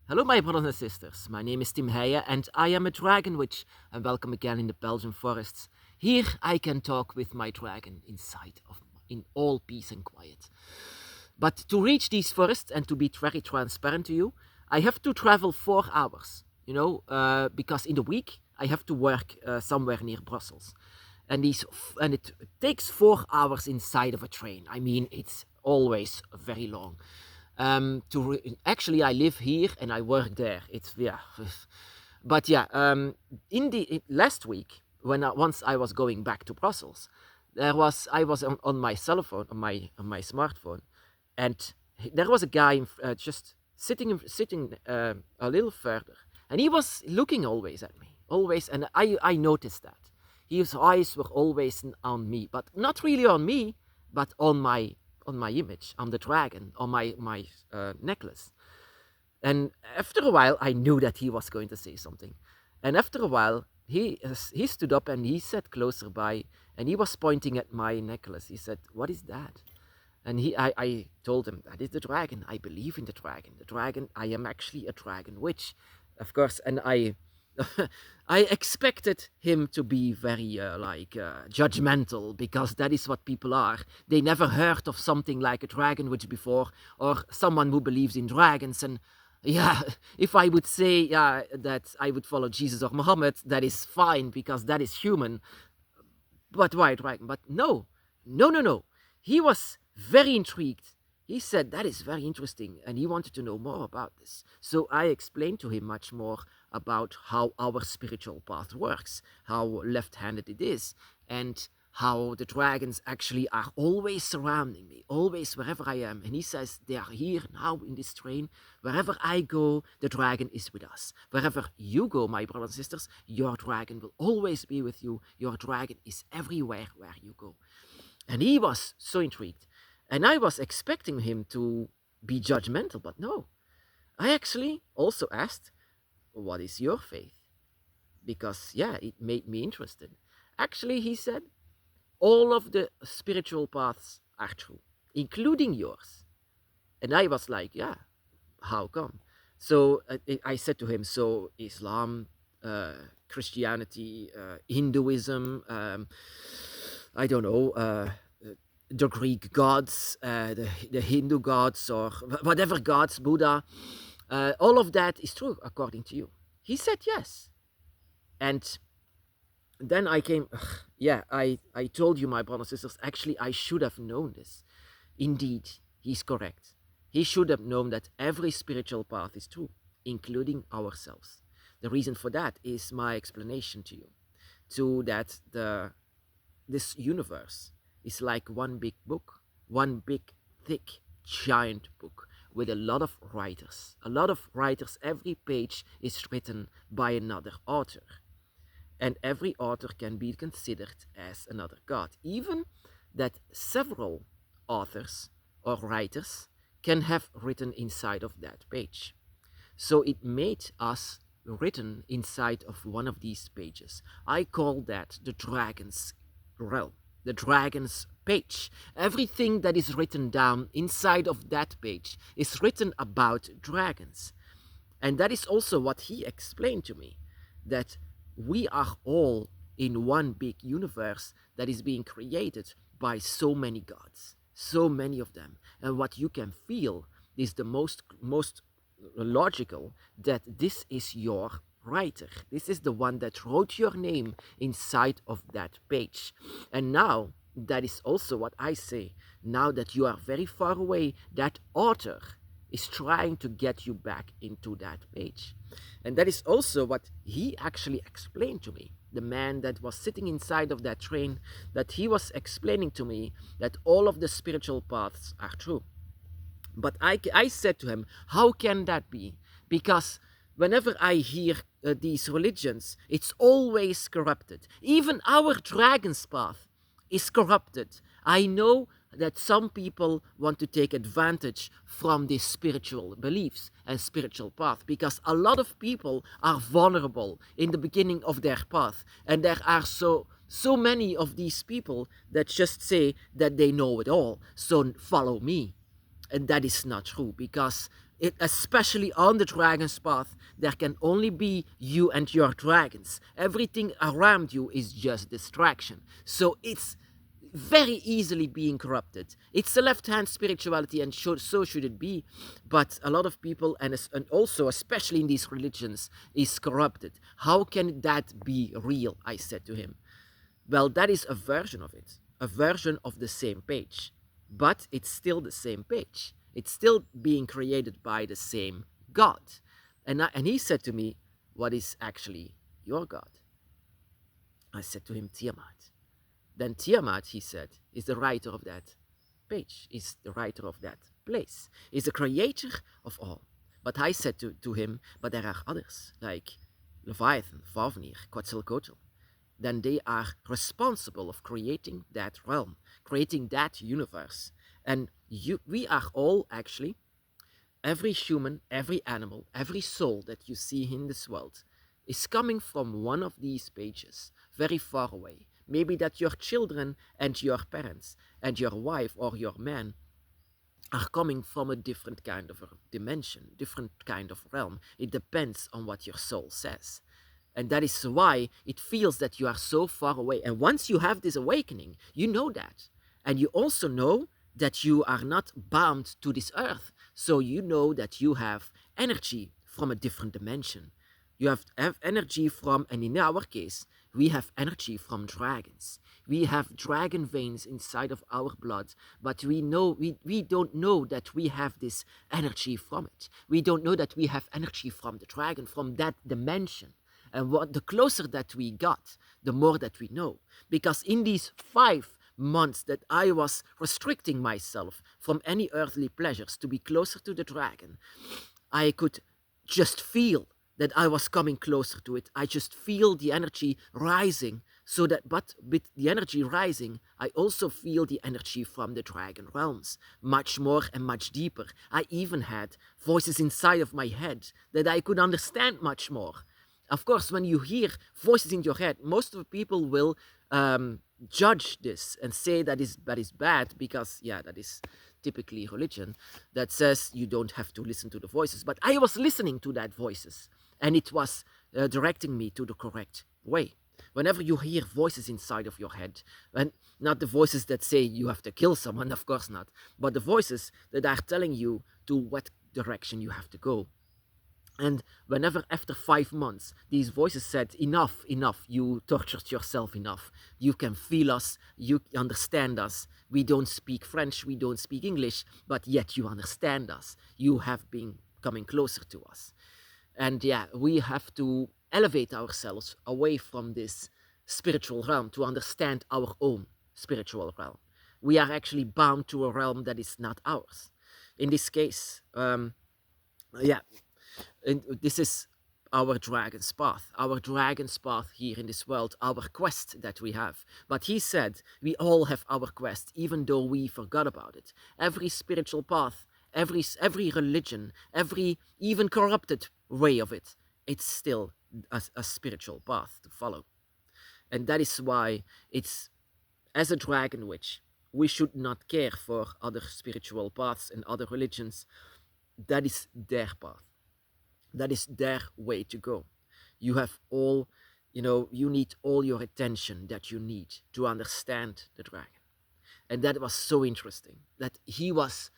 Hello, my brothers and sisters. My name is Tim Heijen, and I am a dragon witch, and welcome again in the Belgian forests. Here I can talk with my dragon in all peace and quiet. But to reach these forests and to be very transparent to you, I have to travel 4 hours. Because in the week I have to work somewhere near Brussels, and it takes 4 hours inside of a train. I mean, it's always very long. Actually, I live here and I work there. It's yeah, but yeah. Last week once I was going back to Brussels, I was on my cell phone on my smartphone, and there was a guy just sitting a little further, and he was looking always at me, always, and I noticed that his eyes were always on me, but not really on me, but on my image, on the dragon, on my necklace. And after a while, I knew that he was going to say something. And after a while, he stood up and he sat closer by, and he was pointing at my necklace. He said, "What is that?" And I told him, "That is the dragon. I believe in the dragon. The dragon. I am actually a dragon witch, of course." And I expected him to be very judgmental, because that is what people are. They never heard of something like a dragon witch before, or someone who believes in dragons. And yeah, if I would say that I would follow Jesus or Muhammad, that is fine because that is human. But why dragon? But no, no, no, no. He was very intrigued. He said, "That is very interesting," and he wanted to know more about this. So I explained to him much more about how our spiritual path works, how left-handed it is, and how the dragons actually are always surrounding me, always wherever I am. And he says, "They are here now in this train. Wherever I go, the dragon is with us. Wherever you go, my brothers and sisters, your dragon will always be with you. Your dragon is everywhere where you go." And he was so intrigued. And I was expecting him to be judgmental, but no. I actually also asked, "What is your faith?" Because, yeah, it made me interested. Actually, he said, "All of the spiritual paths are true, including yours." And I was like, "Yeah, how come?" So I said to him, "So Islam, Christianity, Hinduism, I don't know, the Greek gods, the Hindu gods, or whatever gods, Buddha, all of that is true according to you?" He said yes. And then I came, yeah, I told you, my brothers and sisters, actually, I should have known this. Indeed, he's correct. He should have known that every spiritual path is true, including ourselves. The reason for that is my explanation to you, to that this universe is like one big book, one big, thick, giant book with a lot of writers. A lot of writers, every page is written by another author. And every author can be considered as another god. Even that several authors or writers can have written inside of that page. So it made us written inside of one of these pages. I call that the dragon's realm, the dragon's page. Everything that is written down inside of that page is written about dragons. And that is also what he explained to me, that we are all in one big universe that is being created by so many gods, so many of them. And what you can feel is the most logical, that this is your writer. This is the one that wrote your name inside of that page. And now, that is also what I say. Now that you are very far away, that author is trying to get you back into that page. And that is also what he actually explained to me. The man that was sitting inside of that train, that he was explaining to me that all of the spiritual paths are true. But I said to him, "How can that be? Because whenever I hear these religions, it's always corrupted. Even our dragon's path is corrupted. I know that some people want to take advantage from these spiritual beliefs and spiritual path, because a lot of people are vulnerable in the beginning of their path, and there are so many of these people that just say that they know it all, so follow me." And that is not true, because Especially on the dragon's path, there can only be you and your dragons. Everything around you is just distraction. So it's very easily being corrupted. It's a left-hand spirituality, and so should it be. But a lot of people, and also especially in these religions, is corrupted. How can that be real? I said to him. Well, that is a version of it, a version of the same page, but it's still the same page. It's still being created by the same God. And he said to me, what is actually your God? I said to him, Tiamat. Then Tiamat, he said, is the writer of that page, is the writer of that place, is the creator of all. But I said to him, but there are others, like Leviathan, Fafnir, Quetzalcoatl. Then they are responsible of creating that realm, creating that universe. And we are all actually, every human, every animal, every soul that you see in this world is coming from one of these pages, very far away. Maybe that your children and your parents and your wife or your man are coming from a different kind of a dimension, different kind of realm. It depends on what your soul says. And that is why it feels that you are so far away. And once you have this awakening, you know that. And you also know that you are not bound to this earth. So you know that you have energy from a different dimension. You have energy from, and in our case, we have energy from dragons. We have dragon veins inside of our blood, but we don't know that we have this energy from it. We don't know that we have energy from the dragon, from that dimension. And the closer that we got, the more that we know. Because in these 5 months that I was restricting myself from any earthly pleasures to be closer to the dragon, I could just feel that I was coming closer to it. I just feel the energy rising, but with the energy rising, I also feel the energy from the dragon realms, much more and much deeper. I even had voices inside of my head that I could understand much more. Of course, when you hear voices in your head, most of the people will judge this and say that is bad because, yeah, that is typically religion that says you don't have to listen to the voices. But I was listening to that voices, and it was directing me to the correct way. Whenever you hear voices inside of your head, and not the voices that say you have to kill someone, of course not, but the voices that are telling you to what direction you have to go. And whenever after 5 months, these voices said, enough, you tortured yourself enough. You can feel us, you understand us. We don't speak French, we don't speak English, but yet you understand us. You have been coming closer to us. And yeah, we have to elevate ourselves away from this spiritual realm to understand our own spiritual realm. We are actually bound to a realm that is not ours. In this case, and this is our dragon's path here in this world, our quest that we have. But he said we all have our quest, even though we forgot about it. Every spiritual path, every religion, every even corrupted way of it, it's still a spiritual path to follow. And that is why it's, as a dragon witch, we should not care for other spiritual paths and other religions. That is their path. That is their way to go. You have all, you need all your attention that you need to understand the dragon. And that was so interesting that he was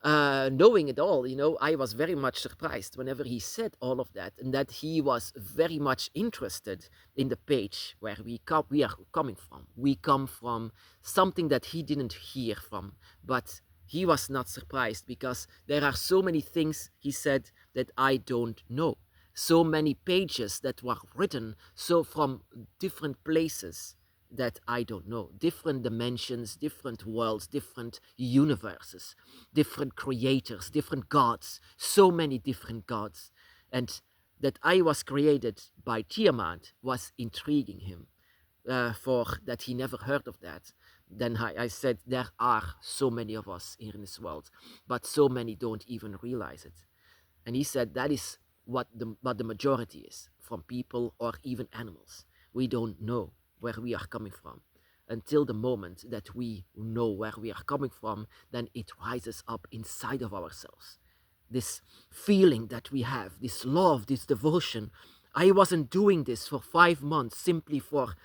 knowing it all. I was very much surprised whenever he said all of that, and that he was very much interested in the page where we are coming from. We come from something that he didn't hear from, but he was not surprised because there are so many things, he said, that I don't know. So many pages that were written from different places that I don't know. Different dimensions, different worlds, different universes, different creators, different gods. So many different gods. And that I was created by Tiamat was intriguing him. For that he never heard of that. Then I said, there are so many of us here in this world, but so many don't even realize it. And he said that is what the majority is, from people or even animals. We don't know where we are coming from. Until the moment that we know where we are coming from, then it rises up inside of ourselves. this feeling that we have, this love, this devotion. I wasn't doing this for 5 months simply for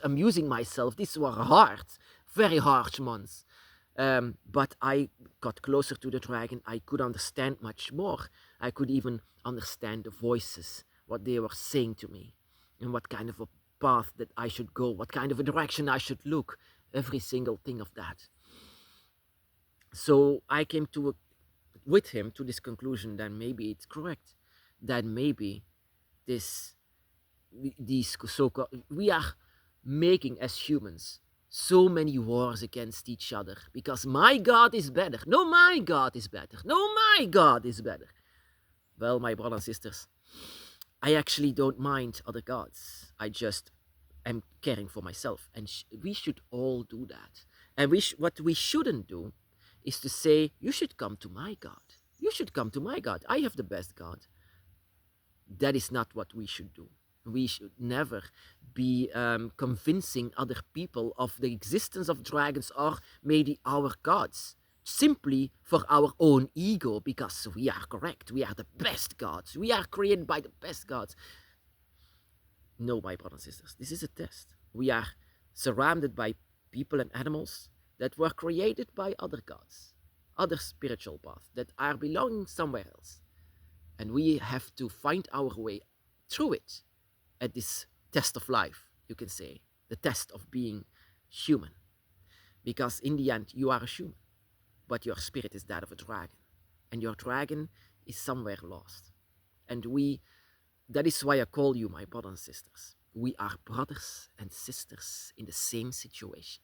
amusing myself. These were hard, very harsh months. But I got closer to the dragon. I could understand much more. I could even understand the voices, what they were saying to me, and what kind of a path that I should go, what kind of a direction I should look, every single thing of that. So I came with him to this conclusion that maybe it's correct, that maybe this these so-called we are making as humans so many wars against each other because my God is better. No, my God is better. No, my God is better. Well, my brothers and sisters, I actually don't mind other gods. I just am caring for myself, and we should all do that. And what we shouldn't do is to say, "You should come to my God. You should come to my God. I have the best God." That is not what we should do. We should never be convincing other people of the existence of dragons or maybe our gods simply for our own ego, because we are correct. We are the best gods. We are created by the best gods. No, my brothers and sisters, this is a test. We are surrounded by people and animals that were created by other gods, other spiritual paths that are belonging somewhere else. And we have to find our way through it at this test of life, you can say, the test of being human. Because in the end, you are a human, but your spirit is that of a dragon. And your dragon is somewhere lost. And that is why I call you my brothers and sisters. We are brothers and sisters in the same situation,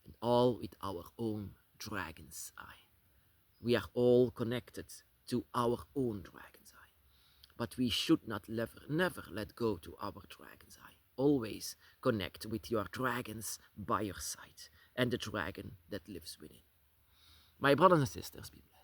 and all with our own dragon's eye. We are all connected to our own dragon's eye. But we should not never let go to our dragon's eye. Always connect with your dragons by your side and the dragon that lives within. My brothers and sisters, be blessed.